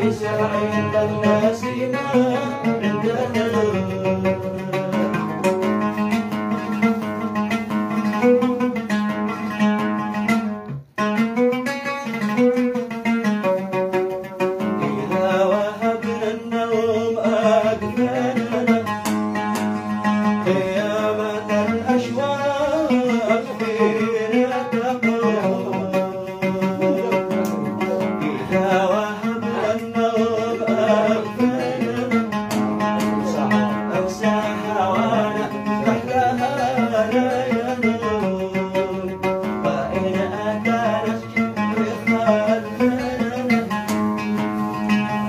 ليس عند الناس ما عندنا. إذا وهبنا النوم أكفانا قيامة الأشواق فينا تقوم. إذا وهبنا النوم أكفانا أمسى هوانا تحتها لا ينوم. وإن أتانا بخلفنا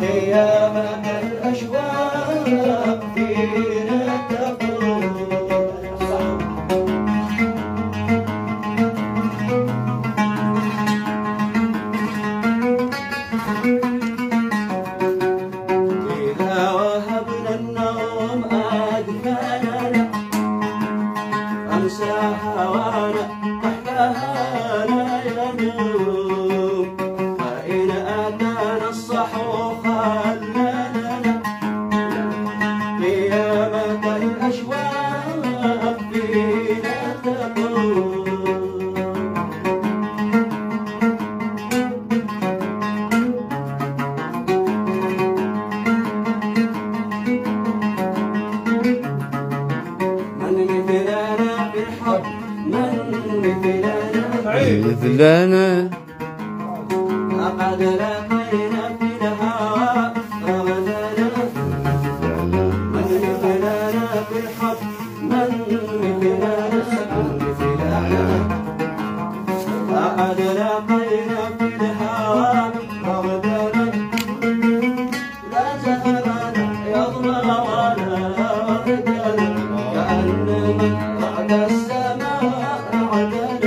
قيامة الأشواق فينا تقوم. إذا وهبنا النوم أدفاننا أمسى هوانا تحتها لا ينوم. فإن أتانا الصحو خللنا قيامة الأشواق فينا تقوم. من مثلنا في الحب من مثلنا لقد لقينا في الهوى رغدنا. من مثلنا في الحب من مثلنا لقد لقينا في الهوى رغدنا. لا زهرنا يضمى ولا وردنا كأنما بعد السماء رعدنا.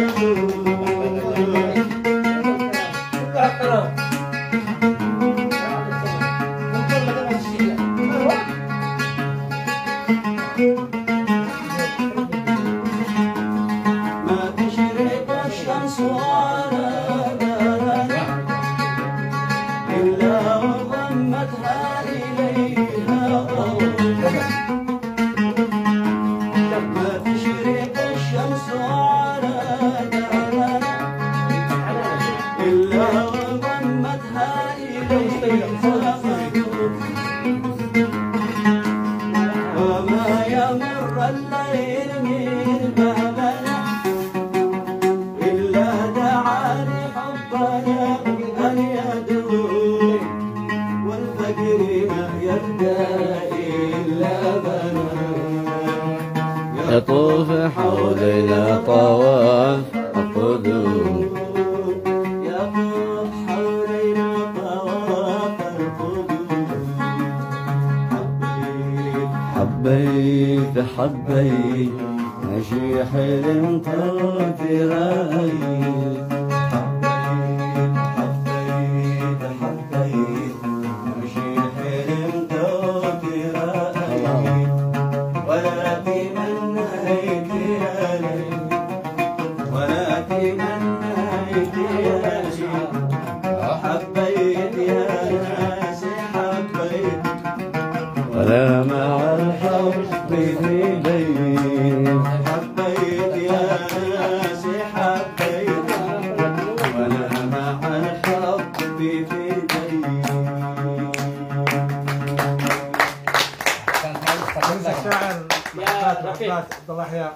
ما تشرق الشمس على دارنا إلا وضمتها إليها ضوء. ما تشرق الشمس على دارنا إلا وضمتها إليها ضوء. وما يمر الليل من بابنا إلا دعا لحبنا أن يدوم. والفجر ما يبدأ إلا بنا يطوف حولنا طواف القدوم. يطوف حولنا طواف القدوم. حبيت حبيت مشي حلم طرت رايت. حبيت حبيت مشي حلم طرت رايت. ولا تمنيت يا ليل ولا تمنيت يا ليل. حبيت يا ناس حبيت ولا مع الحب في ليل. حبيت يا ناس حبيت ولا مع الحب في ليل. الشاعر عبد الله يحيى